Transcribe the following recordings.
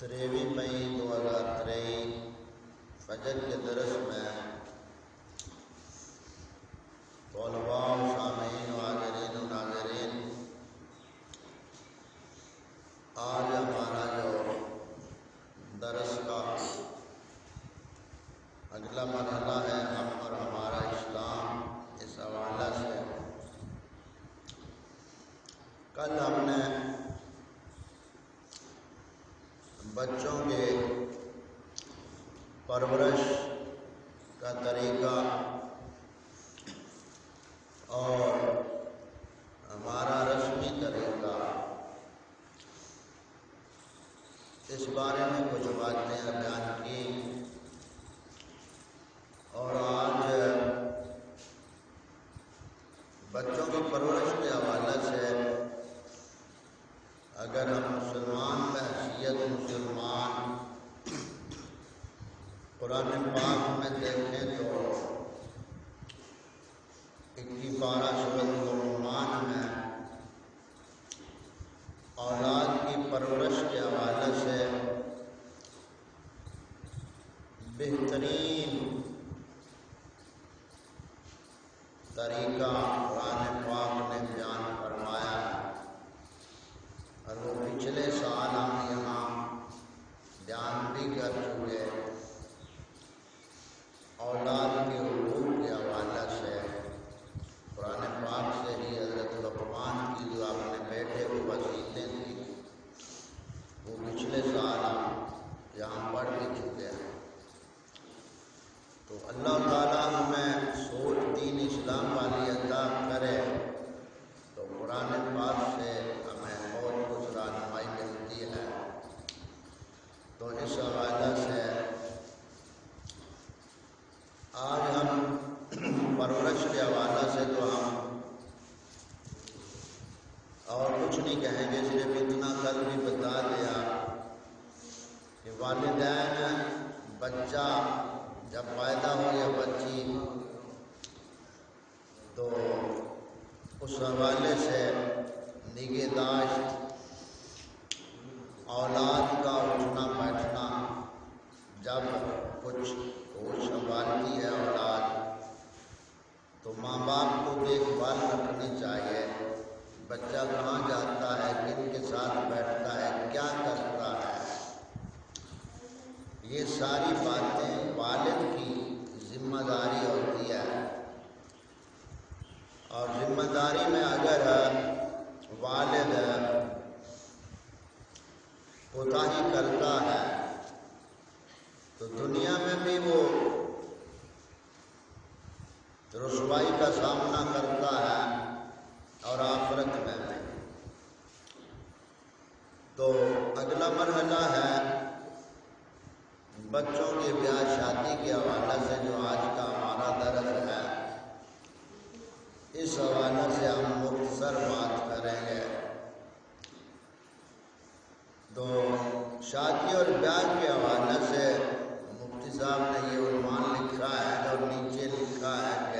23 مئی 2023 فجر کے درس میں طلباء و سامعین و حاضرین و ناظرین، آج ہمارا جو درس کا اگلا مرحلہ ہے ہم اور ہمارا اسلام، اس حوالہ سے کل ہم نے بچوں کے پرورش کا طریقہ اور ہمارا رسمی طریقہ اس بارے میں کچھ باتیں بیان کی، اور آج بچوں کی پرورش کے حوالے سے اگر ہم مسلمان بحیثیت مسلمان قرآن پاک میں دیکھیں تو 21 پارہ سورۃ لقمان میں اولاد کی پرورش کے حوالے سے بہترین طریقہ قرآن پاک نے بیان فرمایا ہے، اور وہ پچھلے سال ہم یہاں بیان بھی کر چکے۔ اولاد کے حقوق کے حوالے سے قرآن پاک سے ہی حضرت لقمان کی جو اپنے بیٹے کو وصیتیں تھیں وہ پچھلے سال ہم یہاں پڑھ بھی چکے ہیں۔ تو اللہ تعالیٰ ہمیں سوچ دین اسلام والی عطا کرے تو قرآن پاک سے ہمیں بہت کچھ رہنمائی ملتی ہے۔ تو اس حوالے سے آج ہم پرورش کے حوالے سے تو ہم اور کچھ نہیں کہیں گے، صرف اتنا کل بھی بتا دیا کہ والدین بچہ جب پیدا ہو یا بچی تو اس حوالے سے نگہداشت، اولاد کا اٹھنا بیٹھنا، جب کچھ ہوش سنبھالتی ہے اولاد تو ماں باپ کو دیکھ بھال رکھنی چاہیے۔ بچہ کہاں جاتا ہے، کن کے ساتھ بیٹھتا ہے، کیا کرتا ہے، یہ ساری باتیں والد کی ذمہ داری ہوتی ہے۔ اور ذمہ داری میں اگر والد کوتاہی کرتا ہے تو دنیا میں بھی وہ رسوائی کا سامنا کرتا ہے اور آخرت میں بھی۔ تو اگلا مرحلہ ہے بچوں کے بیاہ شادی کے حوالے سے جو آج کا ہمارا درس ہے، اس حوالے سے ہم مختصر بات کریں گے۔ تو شادی اور بیاہ کے حوالے سے مفتی صاحب نے یہ عنوان لکھا ہے اور نیچے لکھا ہے کہ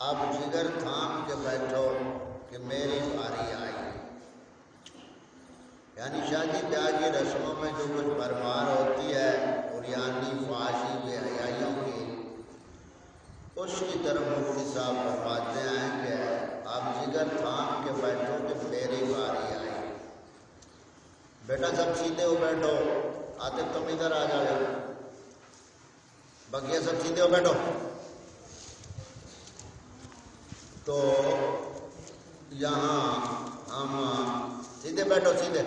اب جگر تھام کے بیٹھو کہ میری باری آئی۔ یعنی شادی بیاہ کی رسموں میں جو کچھ بھرمار ہوتی ہے عریانی، فحاشی، بے حیائیوں کی، اس کی طرف مفتی صاحب فرماتے ہیں کہ اب جگر تھام کے بیٹھو کہ میری باری آئی۔ بیٹا سب سیدھے ہو بیٹھو، عاطف تم ادھر آ جاؤ، بقیہ سب سیدھے ہو بیٹھو۔ تو یہاں ہم سیدھے بیٹھو، سیدھے۔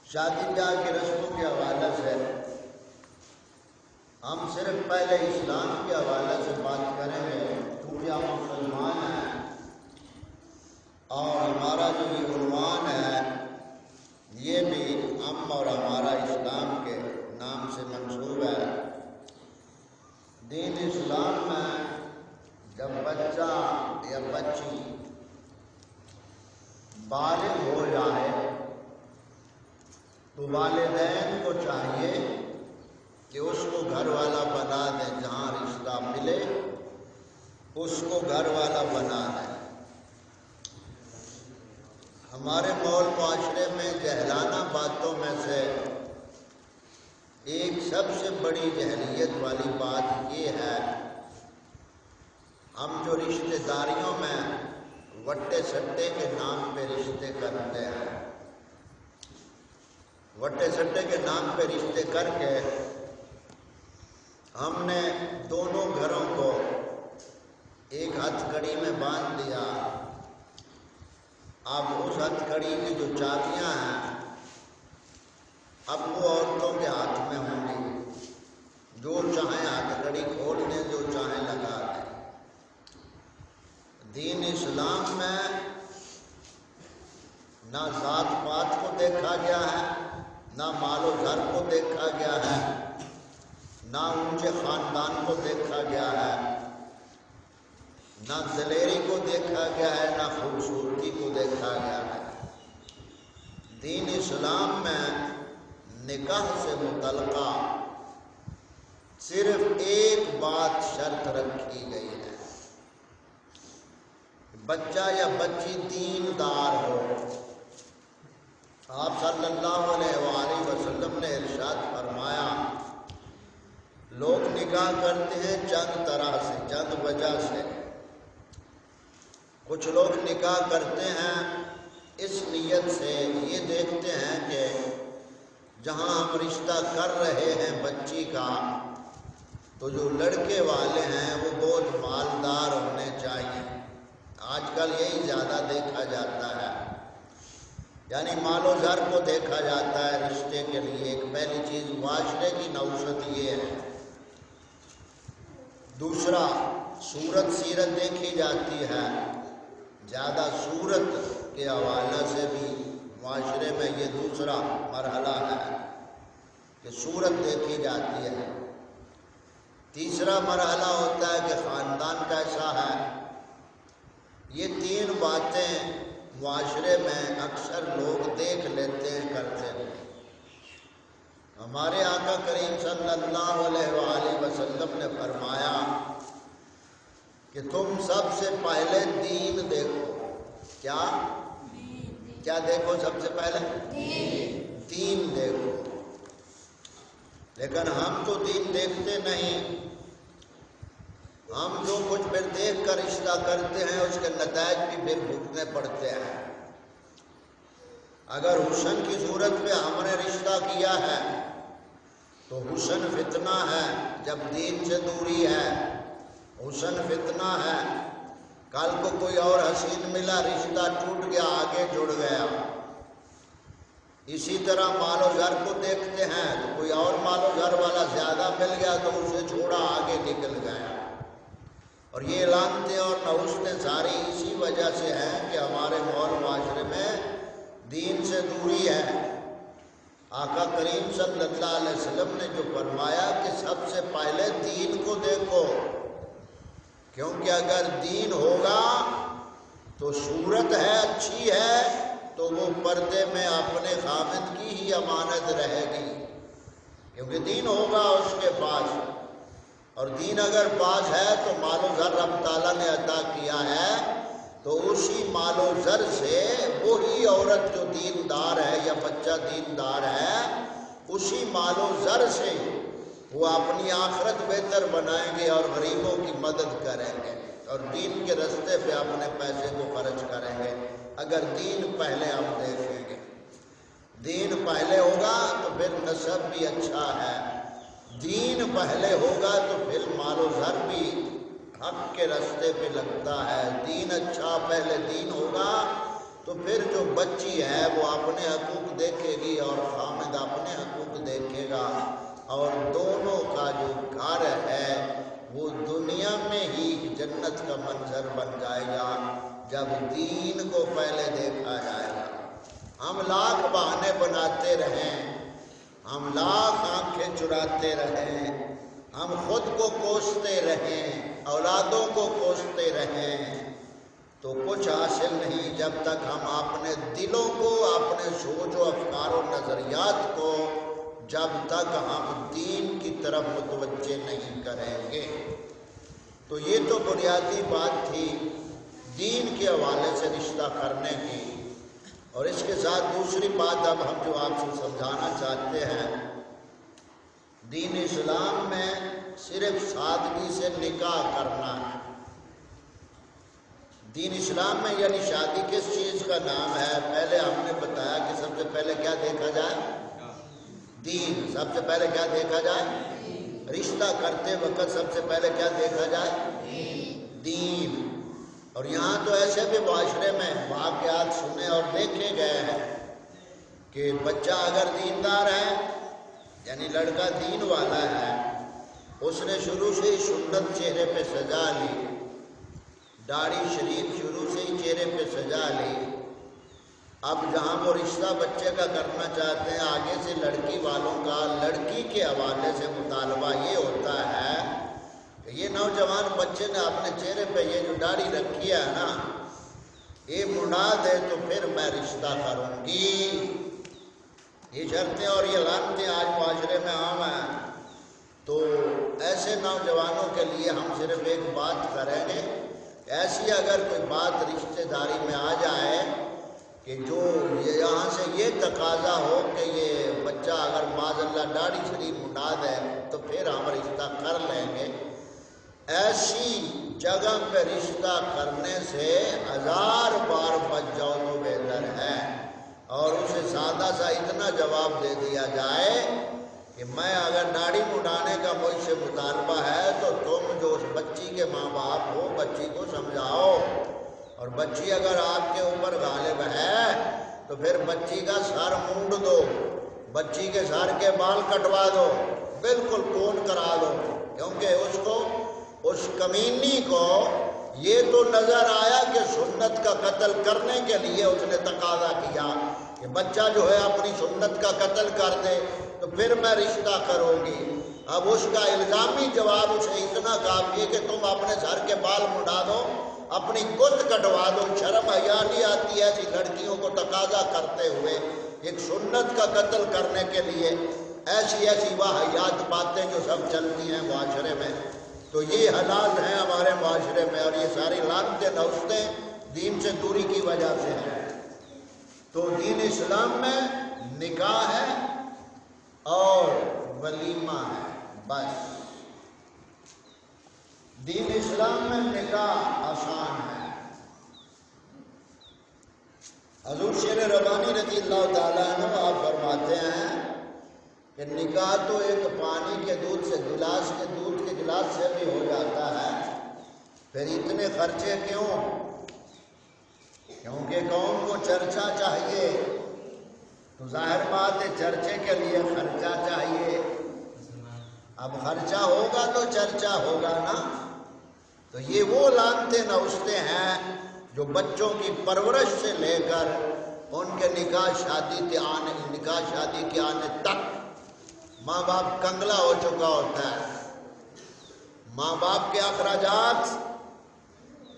شادی بیاہ کی رسموں کے حوالے سے ہم صرف پہلے اسلام کے حوالے سے بات کریں گے، کیونکہ ہم مسلمان ہیں اور ہمارا جو یہ عنوان ہے یہ بھی ہم اور ہمارا اسلام کے نام سے منسوب ہے۔ دین اسلام میں جب بچہ یا بچی بالغ ہو جائے تو والدین کو چاہیے کہ اس کو گھر والا بنا دیں، جہاں رشتہ ملے اس کو گھر والا بنا دیں۔ ہمارے مول معاشرے میں جہلانہ باتوں میں سے ایک سب سے بڑی جہلیت والی بات یہ ہے، ہم جو رشتہ داریوں میں وٹے سٹے کے نام پہ رشتے کرتے ہیں، وٹے سٹے کے نام پہ رشتے کر کے ہم نے دونوں گھروں کو ایک ہتھ کڑی میں باندھ دیا۔ اب اس ہتھ کڑی کی جو چابیاں ہیں اب وہ عورتوں کے ہاتھ میں ہوں گی، جو چاہیں ہتھ کڑی کھول دیں، جو چاہیں لگا دیں۔ دین اسلام میں نہ ذات پات کو دیکھا گیا ہے، نہ مال و زر کو دیکھا گیا ہے، نہ اونچے خاندان کو دیکھا گیا ہے، نہ دلیری کو دیکھا گیا ہے، نہ خوبصورتی کو دیکھا گیا ہے۔ دین اسلام میں نکاح سے متعلقہ صرف ایک بات شرط رکھی گئی ہے، بچہ یا بچی دیندار ہو۔ آپ صلی اللہ علیہ وآلہ وسلم نے ارشاد فرمایا، لوگ نکاح کرتے ہیں چند طرح سے، چند وجہ سے۔ کچھ لوگ نکاح کرتے ہیں اس نیت سے، یہ دیکھتے ہیں کہ جہاں ہم رشتہ کر رہے ہیں بچی کا، تو جو لڑکے والے ہیں وہ بہت مالدار ہونے چاہیے۔ آج کل یہی زیادہ دیکھا جاتا ہے، یعنی مال و زر کو دیکھا جاتا ہے رشتے کے لیے۔ ایک پہلی چیز معاشرے کی نوسط یہ ہے۔ دوسرا، صورت سیرت دیکھی جاتی ہے، زیادہ صورت کے حوالے سے بھی معاشرے میں یہ دوسرا مرحلہ ہے کہ صورت دیکھی جاتی ہے۔ تیسرا مرحلہ ہوتا ہے کہ خاندان کیسا ہے۔ یہ تین باتیں معاشرے میں اکثر لوگ دیکھ لیتے ہیں، کرتے ہیں۔ ہمارے آقا کریم صلی اللہ علیہ وآلہ وسلم نے فرمایا کہ تم سب سے پہلے دین دیکھو۔ کیا دیکھو؟ سب سے پہلے دین دیکھو۔ لیکن ہم تو دین دیکھتے نہیں، ہم جو کچھ پھر دیکھ کر رشتہ کرتے ہیں اس کے نتائج بھی پھر بھگتنے پڑتے ہیں۔ اگر حسن کی صورت میں ہم نے رشتہ کیا ہے تو حسن فتنہ ہے، جب دین سے دوری ہے حسن فتنہ ہے۔ کل کو کوئی اور حسین ملا، رشتہ ٹوٹ گیا، آگے جڑ گیا۔ اسی طرح مال و زر کو دیکھتے ہیں تو کوئی اور مال و زر والا زیادہ مل گیا تو اسے چھوڑا، آگے نکل گیا۔ اور یہ علامتیں اور نحوستیں ساری اسی وجہ سے ہیں کہ ہمارے مول معاشرے میں دین سے دوری ہے۔ آقا کریم صلی اللہ علیہ وسلم نے جو فرمایا کہ سب سے پہلے دین کو دیکھو، کیونکہ اگر دین ہوگا تو صورت ہے اچھی ہے تو وہ پردے میں اپنے خاوند کی ہی امانت رہے گی، کیونکہ دین ہوگا اس کے پاس۔ اور دین اگر پاس ہے تو مال و زر رب تعالیٰ نے عطا کیا ہے، تو اسی مال و زر سے وہی عورت جو دیندار ہے یا بچہ دیندار ہے، اسی مال و زر سے وہ اپنی آخرت بہتر بنائیں گے اور غریبوں کی مدد کریں گے اور دین کے راستے پہ اپنے پیسے کو خرچ کریں گے۔ اگر دین پہلے ہم دیکھیں گے، دین پہلے ہوگا تو پھر نسب بھی اچھا ہے، دین پہلے ہوگا تو پھر مال و زر بھی حق کے راستے پہ لگتا ہے۔ دین اچھا، پہلے دین ہوگا تو پھر جو بچی ہے وہ اپنے حقوق دیکھے گی اور خامد اپنے حقوق دیکھے گا، اور دونوں کا جو گھر ہے وہ دنیا میں ہی جنت کا منظر بن جائے گا جب دین کو پہلے دیکھا جائے گا۔ ہم لاکھ بہانے بناتے رہیں، ہم لاکھ آنکھیں چراتے رہیں، ہم خود کو کوستے رہیں، اولادوں کو کوستے رہیں، تو کچھ حاصل نہیں جب تک ہم اپنے دلوں کو، اپنے سوچ و افکار و نظریات کو جب تک ہم دین کی طرف متوجہ نہیں کریں گے۔ تو یہ تو بنیادی بات تھی دین کے حوالے سے رشتہ کرنے کی۔ اور اس کے ساتھ دوسری بات اب ہم جو آپ سے سمجھانا چاہتے ہیں، دین اسلام میں صرف سادگی سے نکاح کرنا ہے۔ دین اسلام میں یعنی شادی کس چیز کا نام ہے؟ پہلے ہم نے بتایا کہ سب سے پہلے کیا دیکھا جائے؟ دین۔ سب سے پہلے کیا دیکھا جائے؟ رشتہ کرتے وقت سب سے پہلے کیا دیکھا جائے؟ دین۔ اور یہاں تو ایسے بھی معاشرے میں واقعات سنے اور دیکھے گئے ہیں کہ بچہ اگر دیندار ہے، یعنی لڑکا دین والا ہے، اس نے شروع سے ہی سنت چہرے پہ سجا لی، داڑھی شریف شروع سے ہی چہرے پہ سجا لی۔ اب جہاں وہ رشتہ بچے کا کرنا چاہتے ہیں، آگے سے لڑکی والوں کا لڑکی کے حوالے سے مطالبہ یہ ہوتا ہے کہ یہ نوجوان بچے نے اپنے چہرے پہ یہ جو داڑھی رکھی ہے نا، یہ منڈا دے تو پھر میں رشتہ کروں گی۔ یہ شرطیں اور یہ لعنتیں آج معاشرے میں عام ہیں۔ تو ایسے نوجوانوں کے لیے ہم صرف ایک بات کریں گے، ایسی اگر کوئی بات رشتہ داری میں آ جائے کہ جو یہاں سے یہ تقاضا ہو کہ یہ بچہ اگر معاذ اللہ داڑھی شریف منڈا دے تو پھر ہم رشتہ کر لیں گے، ایسی جگہ پہ رشتہ کرنے سے 1000 بار بچ جاؤ تو بہتر ہے۔ اور اسے سادہ سا اتنا جواب دے دیا جائے کہ میں اگر داڑھی منڈانے کا مجھ سے مطالبہ ہے تو تم جو اس بچی کے ماں باپ ہو بچی کو سمجھاؤ، اور بچی اگر آپ کے اوپر غالب ہے تو پھر بچی کا سر مونڈ دو، بچی کے سر کے بال کٹوا دو، بالکل کون کرا دو، کیونکہ اس کمینی کو یہ تو نظر آیا کہ سنت کا قتل کرنے کے لیے اس نے تقاضا کیا کہ بچہ جو ہے اپنی سنت کا قتل کر دے تو پھر میں رشتہ کروں گی۔ اب اس کا الزامی جواب اسے اتنا کافی ہے کہ تم اپنے سر کے بال منڈا دو، اپنی گت کٹوا دو۔ شرم حیا نہیں آتی ایسی لڑکیوں کو تقاضا کرتے ہوئے ایک سنت کا قتل کرنے کے لیے؟ ایسی واہیات باتیں جو سب چلتی ہیں معاشرے میں، تو یہ حالات ہیں ہمارے معاشرے میں، اور یہ ساری لعنتیں نوستیں دین سے دوری کی وجہ سے ہیں۔ تو دین اسلام میں نکاح ہے اور ولیمہ ہے، بس۔ دین اسلام میں نکاح آسان ہے۔ حضور شیر ربانی رضی اللہ تعالیٰ عنہ آپ فرماتے ہیں کہ نکاح تو ایک پانی کے دودھ سے گلاس کے دودھ کے گلاس سے بھی ہو جاتا ہے، پھر اتنے خرچے کیوں؟ کیونکہ قوم کو چرچا چاہیے، تو ظاہر بات ہے چرچے کے لیے خرچہ چاہیے۔ اب خرچہ ہوگا تو چرچا ہوگا نا۔ تو یہ وہ لعنتیں نوچتے ہیں جو بچوں کی پرورش سے لے کر ان کے نکاح شادی کے آنے تک ماں باپ کنگلا ہو چکا ہوتا ہے، ماں باپ کے اخراجات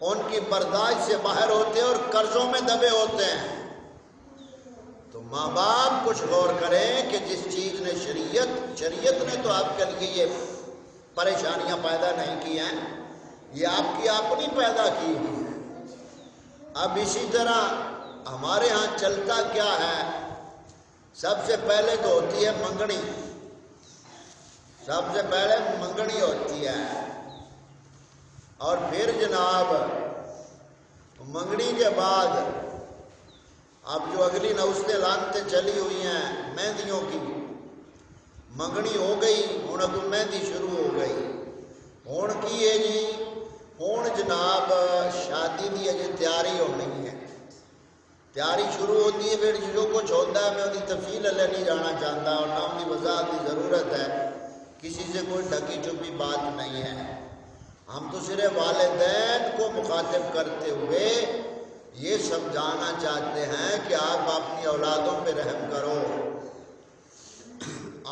ان کی برداشت سے باہر ہوتے ہیں اور قرضوں میں دبے ہوتے ہیں۔ تو ماں باپ کچھ غور کریں کہ جس چیز نے شریعت نے تو آپ کے لیے یہ پریشانیاں پیدا نہیں کی ہیں، یہ آپ کی اپنی پیدا کی ہوئی ہے۔ اب اسی طرح ہمارے ہاں چلتا کیا ہے، سب سے پہلے تو ہوتی ہے منگنی، سب سے پہلے منگنی ہوتی ہے، اور پھر جناب منگنی کے بعد اب جو اگلی نوستیں لانتیں چلی ہوئی ہیں مہندیوں کی، منگنی ہو گئی، ہوں اب مہندی شروع ہو گئی، ہوں کی ہے جی، ہوں جناب شادی کی اجے تیاری ہونی ہے، تیاری شروع ہوتی ہے، پھر جو کچھ ہوتا ہے میں ان کی تفصیل اللہ نہیں جانا چاہتا اور نہ ان کی وضاحت کی ضرورت ہے، کسی سے کوئی ڈھکی چھپی بات نہیں ہے۔ ہم تو صرف والدین کو مخاطب کرتے ہوئے یہ سمجھانا چاہتے ہیں کہ آپ اپنی اولادوں پہ رحم کرو۔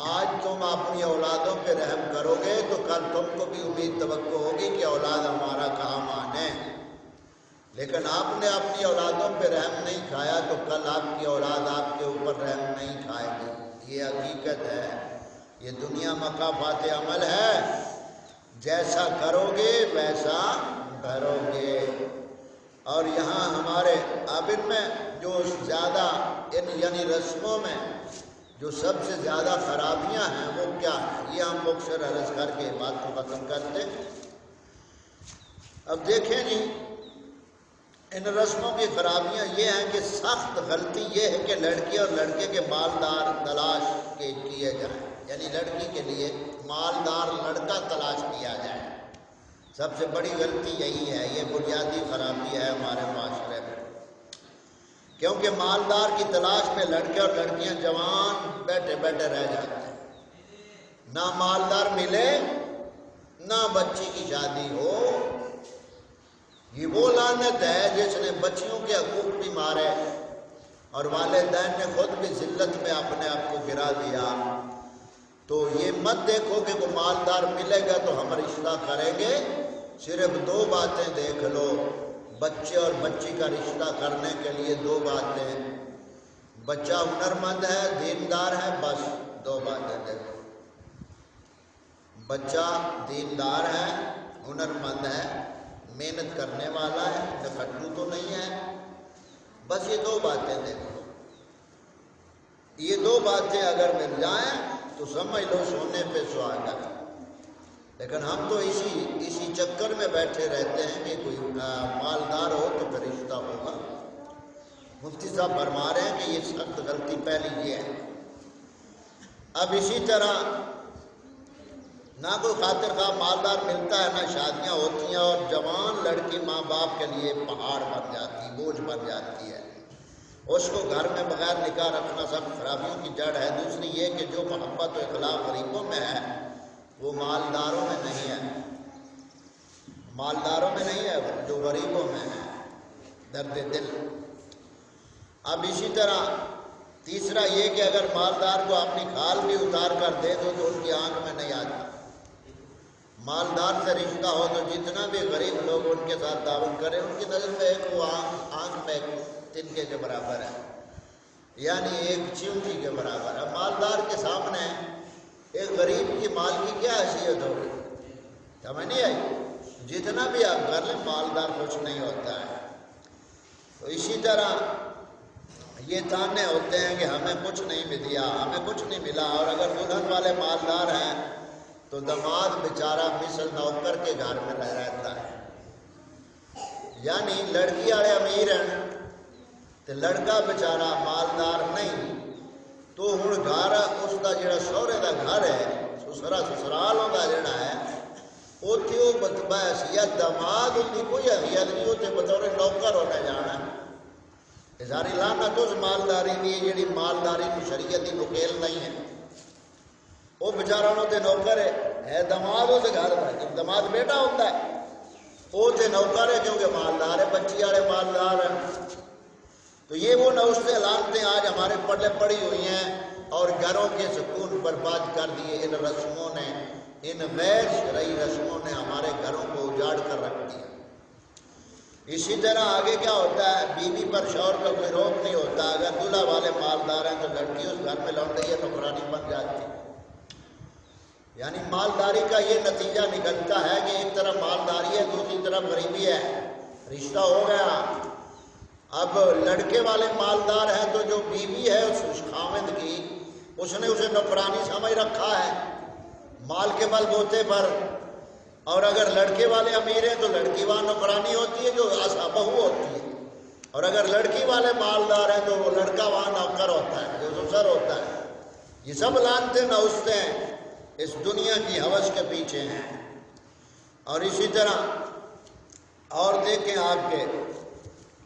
آج تم اپنی اولادوں پہ رحم کرو گے تو کل تم کو بھی امید توقع ہوگی کہ اولاد ہمارا کام آنے، لیکن آپ نے اپنی اولادوں پہ رحم نہیں کھایا تو کل آپ کی اولاد آپ کے اوپر رحم نہیں کھائے گی۔ یہ حقیقت ہے، یہ دنیا مقافات عمل ہے، جیسا کرو گے ویسا کرو گے۔ اور یہاں ہمارے اب ان میں جو زیادہ یعنی رسموں میں جو سب سے زیادہ خرابیاں ہیں وہ کیا ہیں، یہ ہم مختصر عرض کر کے بات کو ختم کرتے ہیں۔ اب دیکھیں جی، ان رسموں کی خرابیاں یہ ہیں کہ سخت غلطی یہ ہے کہ لڑکی اور لڑکے کے مالدار تلاش کیے جائیں، یعنی لڑکی کے لیے مالدار لڑکا تلاش کیا جائے۔ سب سے بڑی غلطی یہی ہے، یہ بنیادی خرابی ہے ہمارے معاشرے میں، کیونکہ مالدار کی تلاش میں لڑکے اور لڑکیاں جوان بیٹھے بیٹھے رہ جاتے ہیں، نہ مالدار ملے نہ بچی کی شادی ہو۔ یہ وہ لعنت ہے جس نے بچیوں کے حقوق بھی مارے اور والدین نے خود بھی ذلت میں اپنے آپ کو گرا دیا۔ تو یہ مت دیکھو کہ کوئی مالدار ملے گا تو ہم رشتہ کریں گے، صرف دو باتیں دیکھ لو بچے اور بچی کا رشتہ کرنے کے لیے، دو باتیں، بچہ ہنرمند ہے، دیندار ہے، بس دو باتیں دیکھو، بچہ دیندار ہے، ہنرمند ہے، محنت کرنے والا ہے، نکٹو تو نہیں ہے، بس یہ دو باتیں دیکھو۔ یہ دو باتیں اگر مل جائیں تو سمجھ لو سونے پہ سہاگا۔ لیکن ہم تو اسی چکر میں بیٹھے رہتے ہیں کہ کوئی مالدار ہو تو پھر رشتہ ہوگا۔ مفتی صاحب فرما رہے ہیں کہ یہ سخت غلطی پہلی یہ ہے۔ اب اسی طرح نہ کوئی خاطر خواہ مالدار ملتا ہے، نہ شادیاں ہوتی ہیں، اور جوان لڑکی ماں باپ کے لیے پہاڑ بن جاتی، بوجھ بن جاتی ہے۔ اس کو گھر میں بغیر نکاح رکھنا سب خرابیوں کی جڑ ہے۔ دوسری یہ کہ جو محبت و اخلاق غریبوں میں ہے وہ مالداروں میں نہیں ہے، مالداروں میں نہیں ہے، جو غریبوں میں ہے، درد دل۔ اب اسی طرح تیسرا یہ کہ اگر مالدار کو اپنی کھال بھی اتار کر دے دو تو ان کی آنکھ میں نہیں آتی۔ مالدار سے رشتہ ہو تو جتنا بھی غریب لوگ ان کے ساتھ تعاون کریں، ان کی نظر میں ایک وہ آنکھ میں تنکے کے برابر ہے، یعنی ایک چیونٹی کے برابر ہے۔ مالدار کے سامنے ایک غریب کی مال کی کیا حیثیت ہوگی؟ سمجھ نہیں آئی؟ جتنا بھی آپ کر لیں مالدار کچھ نہیں ہوتا ہے۔ تو اسی طرح یہ تانے ہوتے ہیں کہ ہمیں کچھ نہیں ملا، ہمیں کچھ نہیں ملا، اور اگر دلہن والے مالدار ہیں تو داماد بیچارہ مثل نوکر کے گھر میں رہتا ہے۔ یعنی لڑکی والے امیر ہیں تو لڑکا بیچارہ مالدار نہیں، تو ہن گھر اس کا جڑا سہرے کا گھر ہے، سسرال ہوتا جڑا ہے، اتنے وہ بتبا حیثیت داماد ان کی کوئی حیثیت نہیں، اتنے بطور نوکر ہونے جانا ہے۔ ساری لعنت اس مالداری دی ہے جڑی مالداری کو شریعتی نکیل نہیں ہے۔ وہ بیچارہ تے نوکر ہے داماد اس گھر میں، جب داماد بیٹا ہوتا ہے وہ تے نوکر ہے کیونکہ مالدار ہے، بچی والے مالدار ہیں۔ تو یہ وہ نوشتے لانتیں آج ہمارے پلے پڑی ہوئی ہیں اور گھروں کے سکون برباد کر دیے ان رسموں نے، ان غیر شرعی رسموں نے ہمارے گھروں کو اجاڑ کر رکھ دیا۔ اسی طرح آگے کیا ہوتا ہے، بیوی پر شوہر کا کوئی روک نہیں ہوتا۔ اگر دلہا والے مالدار ہیں تو لڑکی اس گھر میں لوٹ رہی ہے، نوکرانی بن جاتی ہے۔ یعنی مالداری کا یہ نتیجہ نکلتا ہے کہ ایک طرف مالداری ہے، دوسری طرف غریبی ہے، رشتہ ہو گیا۔ اب لڑکے والے مالدار ہیں تو جو بیوی ہے اس خاوند کی، اس نے اسے نوکرانی سمجھ رکھا ہے مال کے بل بوتے پر، اور اگر لڑکے والے امیر ہیں تو لڑکی وہاں نوکرانی ہوتی ہے جو بہو ہوتی ہے، اور اگر لڑکی والے مالدار ہیں تو وہ لڑکا وہاں نوکر ہوتا ہے، جو سسر ہوتا ہے۔ یہ سب لانتے نوشتے ہیں اس دنیا کی ہوس کے پیچھے ہیں۔ اور اسی طرح اور دیکھیں آپ کے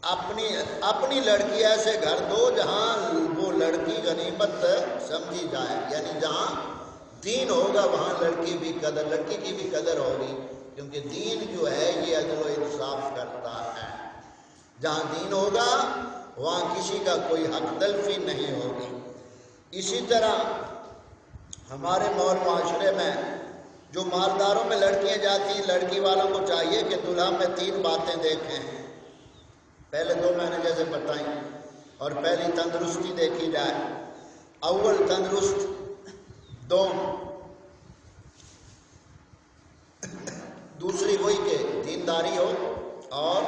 اپنی لڑکی ایسے گھر دو جہاں وہ لڑکی غنیمت سمجھی جائے، یعنی جہاں دین ہوگا وہاں لڑکی کی بھی قدر ہوگی، کیونکہ دین جو ہے یہ عدل و انصاف کرتا ہے۔ جہاں دین ہوگا وہاں کسی کا کوئی حق تلفی نہیں ہوگی۔ اسی طرح ہمارے معاشرے میں جو مالداروں میں لڑکیاں جاتی ہیں، لڑکی والوں کو چاہیے کہ دلہا میں 3 باتیں دیکھیں، پہلے 2 میں نے جیسے بتائیں، اور پہلی تندرستی دیکھی جائے، اول تندرست، 2 دوسری وہی کہ دینداری ہو اور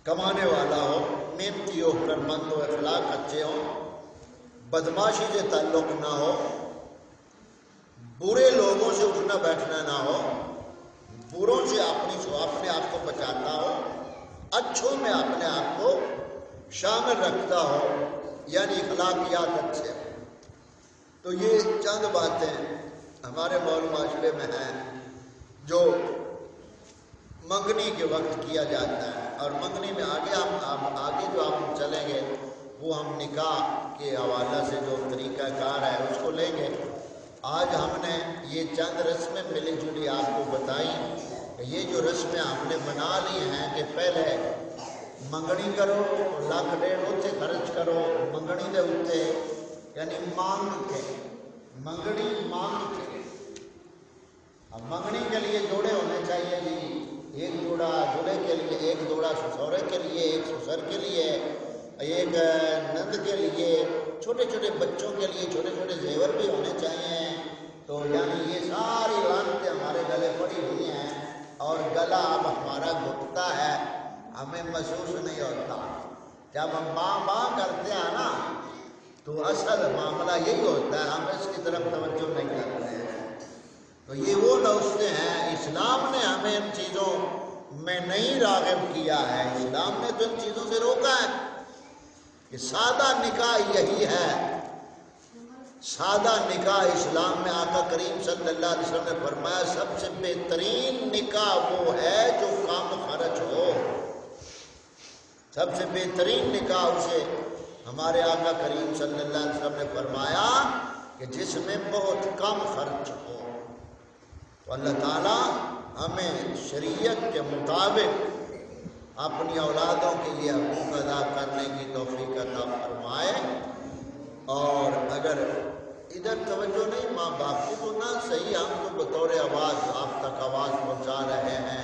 کمانے والا ہو، محنتی ہو، ہنرمند ہو، اخلاق اچھے ہوں، بدماشی سے تعلق نہ ہو، برے لوگوں سے اٹھنا بیٹھنا نہ ہو، بروں سے اپنے آپ کو بچاتا ہو، اچھوں میں اپنے آپ کو شامل رکھتا ہو، یعنی اخلاقیات اچھے ہیں۔ تو یہ چند باتیں ہمارے مول معاشرے میں ہیں جو منگنی کے وقت کیا جاتا ہے، اور منگنی میں آگے جو ہم چلیں گے وہ ہم نکاح کے حوالے سے جو طریقہ کار ہے اس کو لیں گے۔ آج ہم نے یہ چند رسمیں ملی جلی آپ کو بتائی کہ یہ جو رسمیں ہم نے بنا لی ہیں کہ پہلے منگنی کرو، لاکھ ڈیڑھ اتنے خرچ کرو منگنی دے اتنے، یعنی مانگ کے، منگنی مانگ کے۔ اب منگنی کے لیے جوڑے ہونے چاہیے جی، ایک جوڑا دولہے کے لیے، ایک جوڑا سسورے کے لیے، ایک سسر کے لیے، ایک نند کے لیے، چھوٹے چھوٹے بچوں کے لیے چھوٹے چھوٹے زیور بھی ہونے چاہیے۔ تو یعنی یہ ساری لانتیں ہمارے گلے پڑی ہوئی ہیں، اور گلا اب ہمارا گھٹتا ہے، ہمیں محسوس نہیں ہوتا۔ جب ہم ماں کرتے ہیں نا تو اصل معاملہ یہی ہوتا ہے، ہم اس کی طرف توجہ نہیں کرتے ہیں۔ تو یہ وہ نوشتے ہیں، اسلام نے ہمیں ان چیزوں میں نہیں راغب کیا ہے، اسلام نے تو ان چیزوں سے روکا ہے کہ سادہ نکاح یہی ہے۔ سادہ نکاح اسلام میں آقا کریم صلی اللہ علیہ وسلم نے فرمایا سب سے بہترین نکاح وہ ہے جو کم خرچ ہو۔ سب سے بہترین نکاح اسے ہمارے آقا کریم صلی اللہ علیہ وسلم نے فرمایا کہ جس میں بہت کم خرچ ہو۔ تو اللہ تعالیٰ ہمیں شریعت کے مطابق اپنی اولادوں کے لیے حقوق ادا کرنے کی توفیق عطا فرمائے، اور اگر ادھر توجہ نہیں ماں باپ کی تو نہ صحیح، ہم تو بطور آواز آپ تک آواز پہنچا رہے ہیں،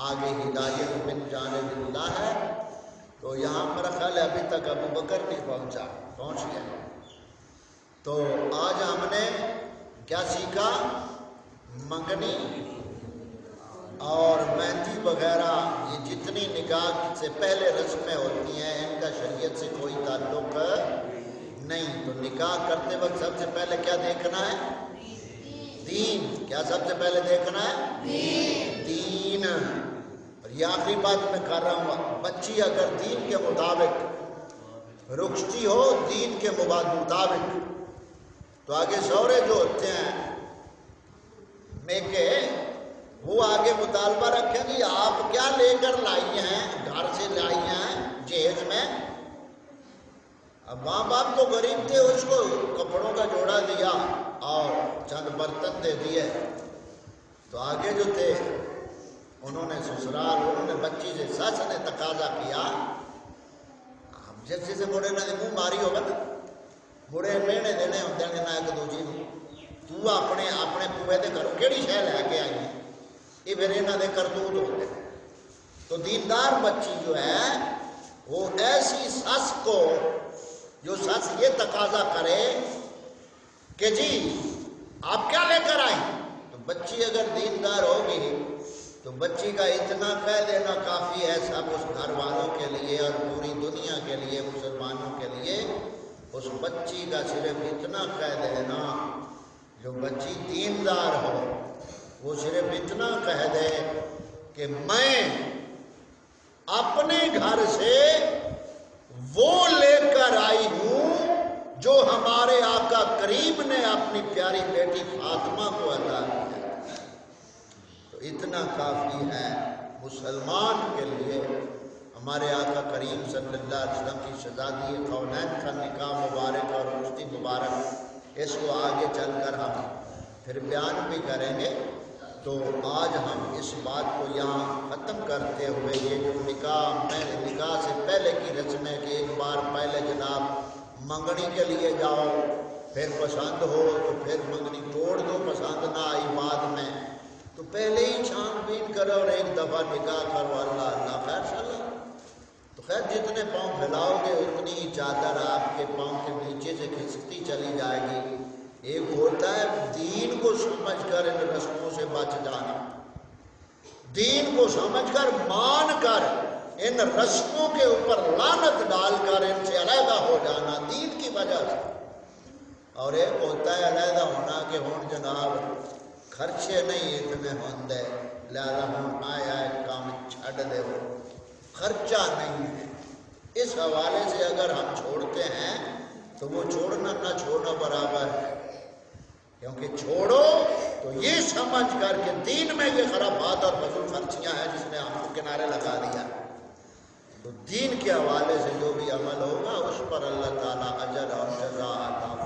آگے ہدایت من جانب اللہ ہے۔ تو یہاں میرا خیال ہے ابھی تک ابو بکر نہیں پہنچ گیا۔ تو آج ہم نے کیا سیکھا؟ منگنی اور مہندی وغیرہ، یہ جتنی نکاح سے پہلے رسمیں ہوتی ہیں ان کا شریعت سے کوئی تعلق نہیں۔ تو نکاح کرتے وقت سب سے پہلے کیا دیکھنا ہے؟ دین۔ کیا سب سے پہلے دیکھنا ہے؟ دین۔ اور یہ آخری بات میں کر رہا ہوں، بچی اگر دین کے مطابق رخصتی ہو، دین کے مطابق، تو آگے شوہرے جو ہوتے ہیں میکے، وہ آگے مطالبہ رکھیں گی آپ کیا لے کر لائی ہیں، گھر سے لائی ہیں جہیز میں؟ اب ماں باپ تو غریب تھے، اس کو کپڑوں کا جوڑا دیا اور چند برتن دے دیے۔ تو آگے جو تھے انہوں نے سسرال، انہوں نے بچی سے سس نے تقاضا کیا، اب جیسے سے بڑے نے منہ ماری ہوگا نا، بڑے مینے دینے ہوتے ہیں نہ ایک دوجی کو، تو اپنے پوے دے گھروں کیڑی شے لے کے آئی ہے، یہ پھر انہاں دے کرتوت ہوتے ہیں۔ تو دیندار بچی جو ہے وہ ایسی سس کو، جو سس یہ تقاضا کرے کہ جی آپ کیا لے کر آئیں، تو بچی اگر دیندار ہوگی تو بچی کا اتنا کہہ دینا کافی ہے سب اس گھر والوں کے لیے اور پوری دنیا کے لیے، مسلمانوں کے لیے، اس بچی کا صرف اتنا کہہ دینا، جو بچی دیندار ہو وہ صرف اتنا کہہ دے کہ میں اپنے گھر سے وہ لے کر آئی ہوں جو ہمارے آقا کریم نے اپنی پیاری بیٹی فاطمہ کو عطا کیا۔ تو اتنا کافی ہے مسلمان کے لیے۔ ہمارے آقا کریم صلی اللہ علیہ وسلم کی شہزادی کونین کا نکاح مبارک اور رشتی مبارک، اس کو آگے چل کر ہم پھر بیان بھی کریں گے۔ تو آج ہم اس بات کو یہاں ختم کرتے ہوئے، یہ جو نکاح سے پہلے کی رسم ہے کہ ایک بار پہلے جناب منگنی کے لیے جاؤ، پھر پسند ہو تو پھر منگنی توڑ دو، پسند نہ آئی بعد میں تو پہلے ہی چھان بین کرو اور ایک دفعہ نکاح کرو، اللہ اللہ خیر صلی۔ تو خیر جتنے پاؤں پھیلاؤ گے اتنی ہی چادر آپ کے پاؤں کے نیچے سے کھسکتی چلی جائے گی۔ ایک ہوتا ہے دین کو سمجھ کر ان رسموں سے بچ جانا، دین کو سمجھ کر مان کر ان رسموں کے اوپر لعنت ڈال کر ان سے علیحدہ ہو جانا دین کی وجہ سے. اور ایک ہوتا ہے علیحدہ ہونا کہ ہوں جناب خرچے نہیں اتنے ہوندے لہذا ہوں آیا کام چھڑ دے ہو خرچہ نہیں ہے. اس حوالے سے اگر ہم چھوڑتے ہیں تو وہ چھوڑنا نہ چھوڑنا برابر ہے، کیونکہ چھوڑو تو یہ سمجھ کر کہ دین میں یہ خرابات اور فضول خرچیاں ہیں جس نے ہم کو کنارے لگا دیا، تو دین کے حوالے سے جو بھی عمل ہوگا اس پر اللہ تعالیٰ اجر اور جزا عطا